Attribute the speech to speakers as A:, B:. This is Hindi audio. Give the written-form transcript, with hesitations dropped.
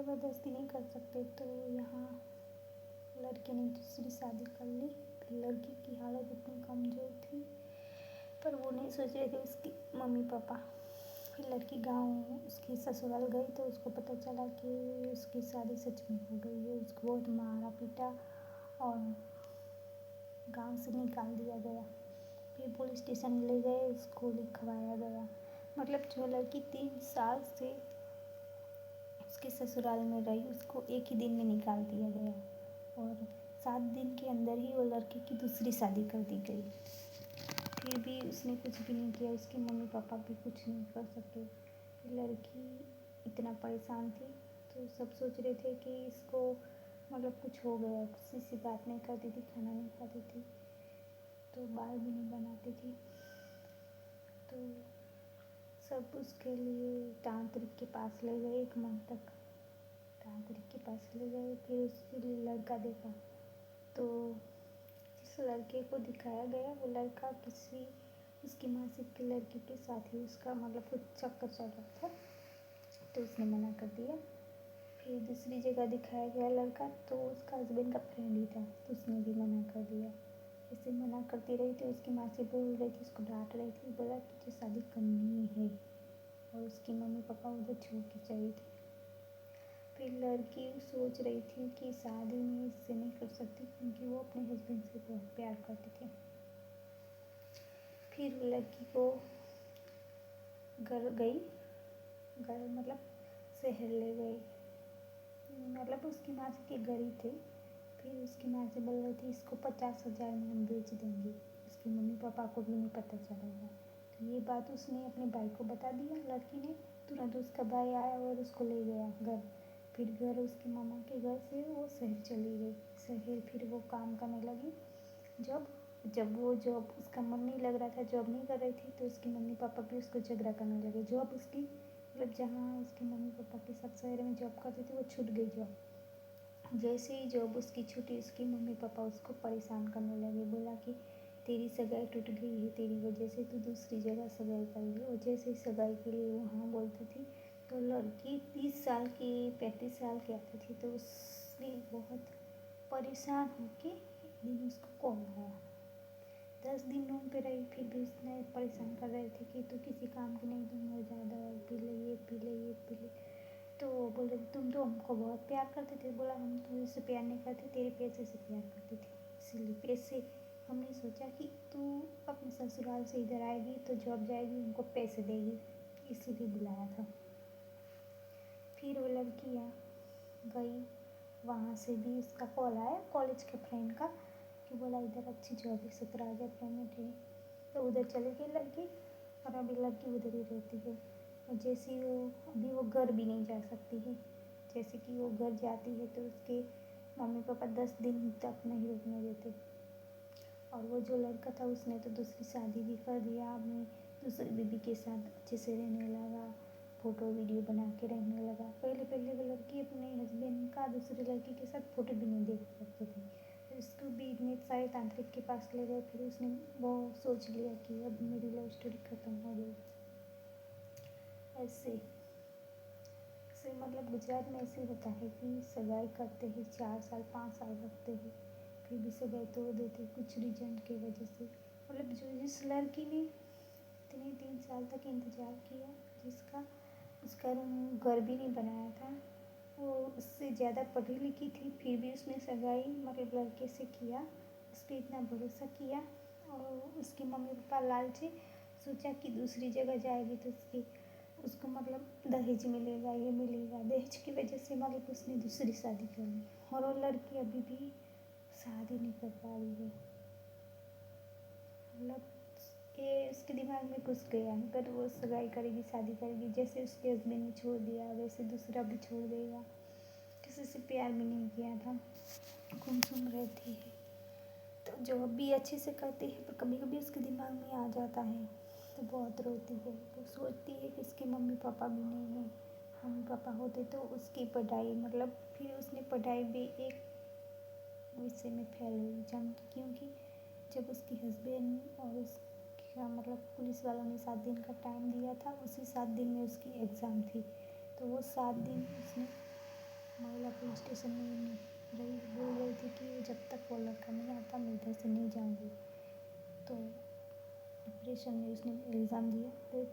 A: ज़बरदस्ती नहीं कर सकते, तो यहाँ लड़के ने दूसरी शादी कर ली। लड़की की हालत इतनी कमज़ोर थी, पर वो नहीं सोच रहे थे उसकी मम्मी पापा। फिर लड़की गांव उसकी ससुराल गई तो उसको पता चला कि उसकी शादी सच में हो गई है। उसको बहुत मारा पीटा और गांव से निकाल दिया गया। फिर पुलिस स्टेशन ले गए, उसको लिखवाया गया। मतलब जो लड़की 3 साल से उसके ससुराल में रही, उसको एक ही दिन में निकाल दिया गया और 7 दिन के अंदर ही वो लड़की की दूसरी शादी कर दी गई। फिर भी उसने कुछ भी नहीं किया, उसके मम्मी पापा भी कुछ नहीं कर सके। लड़की इतना परेशान थी, तो सब सोच रहे थे कि इसको मतलब कुछ हो गया। किसी से बात नहीं करती थी, खाना नहीं खाती थी, तो बाल भी नहीं बनाती थी। तो सब उसके लिए तांत्रिक के पास ले गए। 1 मंथ तक तांत्रिक के पास ले गए। फिर उसके लिए लड़का देखा, तो जिस लड़के को दिखाया गया वो लड़का किसी उसकी मासी की लड़की के साथ ही उसका मतलब कुछ चक्कर चल रहा था, तो उसने मना कर दिया। फिर दूसरी जगह दिखाया गया लड़का, तो उसका हस्बैंड का फ्रेंड ही था, तो उसने भी मना कर दिया। ऐसे मना करती रही थी। उसकी माँ से बोल रही थी, उसको डांट रही थी, बोला तुझे शादी करनी है, और उसकी मम्मी पापा उधर छोड़ के चली थी। फिर लड़की सोच रही थी कि शादी में इससे नहीं कर सकती, क्योंकि वो अपने हस्बैंड से बहुत प्यार करती थी। फिर लड़की को घर गई, घर मतलब शहर ले गई, मतलब उसकी माँ के घर ही थे। फिर उसकी माँ से बोल रही थी इसको 50,000 में हम बेच देंगे, उसके मम्मी पापा को भी नहीं पता चलेगा। तो ये बात उसने अपने भाई को बता दिया। लड़की ने तुरंत उसका भाई आया और उसको ले गया घर। फिर घर उसकी मामा के घर से वो शहर चली गई। शहर फिर वो काम करने लगी। जब वो जॉब उसका मन नहीं लग रहा था, जॉब नहीं कर रही थी, तो उसके मम्मी पापा भी उसको झगड़ा करने लगे। जॉब उसकी मतलब जहाँ उसके मम्मी पापा के साथ शहर में जॉब करती थी, वो छूट गई जॉब। जैसे ही जॉब उसकी छूटी, उसके मम्मी पापा उसको परेशान करने लगे। बोला कि तेरी सगाई टूट गई है, तेरी वजह से तू दूसरी जगह सगाई करेगी। और जैसे ही सगाई के लिए वो हाँ बोलती थी, तो लड़की 30 साल की 35 साल की आती थी, तो उसने बहुत परेशान होके एक दिन उसको कॉल आया। 10 दिन रूम पे रही, फिर भी उसने परेशान कर रहे थे कि तू किसी काम की नहीं, तुम मर जा, दवाई पी ले, ये पी ले, ये पी ले। तो वो बोल रही तुम तो हमको बहुत प्यार करते थे। बोला हम तुझसे प्यार नहीं करते, तेरे पैसे से प्यार करते थे, इसीलिए पैसे हमने सोचा कि तू अपने ससुराल से इधर आएगी तो जॉब जाएगी, उनको पैसे देगी, इसीलिए बुलाया था। फिर वो लड़की गई, वहाँ से भी उसका कॉल आया कॉलेज के फ्रेंड का, कि बोला इधर अच्छी जॉब है, 17,000 पेमेंट है। तो उधर चली गई लड़की, और अभी लड़की उधर ही रहती है। और जैसे वो अभी वो घर भी नहीं जा सकती है। जैसे कि वो घर जाती है तो उसके मम्मी पापा 10 दिन तक नहीं रुकने देते। और वो जो लड़का था उसने तो दूसरी शादी भी कर दिया, अपनी दूसरी बीबी के साथ अच्छे से रहने लगा, फ़ोटो वीडियो बना के रहने लगा। पहले वो लड़की अपने हस्बैंड का दूसरी लड़की के साथ फ़ोटो भी नहीं देख सकती थी। फिर उसको भी इतने सारे तांत्रिक के पास ले गए। फिर उसने वो सोच लिया कि अब मेरी लव स्टोरी ख़त्म हो गई। ऐसे मतलब गुजरात में ऐसे होता है कि सगाई करते हैं, 4 साल 5 साल रखते हैं, फिर भी सगाई तोड़ देते कुछ रीजन की वजह से। मतलब जो जिस लड़की ने इतने 3 साल तक इंतज़ार किया, जिसका उसका घर भी नहीं बनाया था, वो उससे ज़्यादा पढ़ी लिखी थी, फिर भी उसने सगाई मतलब लड़के से किया, उस पर इतना भरोसा किया। और उसके मम्मी पापा लालची, सोचा कि दूसरी जगह जाएगी तो उसको मतलब दहेज मिलेगा, ये मिलेगा। दहेज की वजह से मतलब उसने दूसरी शादी कर ली, और वो लड़की अभी भी शादी नहीं कर पा रही है। मतलब ये उसके दिमाग में घुस गया, अगर वो सगाई करेगी, शादी करेगी, जैसे उसके हस्बैंड ने छोड़ दिया वैसे दूसरा भी छोड़ देगा। किसी से प्यार भी नहीं किया था, गुमसुम रहती है। तो जॉब भी अच्छे से करती है, पर कभी कभी उसके दिमाग में आ जाता है तो बहुत रोती है। तो सोचती है कि इसके मम्मी पापा भी नहीं हैं, मम्मी पापा होते तो उसकी पढ़ाई मतलब फिर उसने पढ़ाई भी एक विषय में फेल हुई, क्योंकि जब उसकी हस्बैंड और उसका मतलब पुलिस वालों ने 7 दिन का टाइम दिया था, उसी 7 दिन में उसकी एग्ज़ाम थी। तो वो 7 दिन उसने पुलिस स्टेशन में रही बोल रही थी कि जब तक वो लड़का नहीं आता मैं इधर से नहीं जाऊँगी। तो डिप्रेशन में उसने एग्ज़ाम दिया, फिर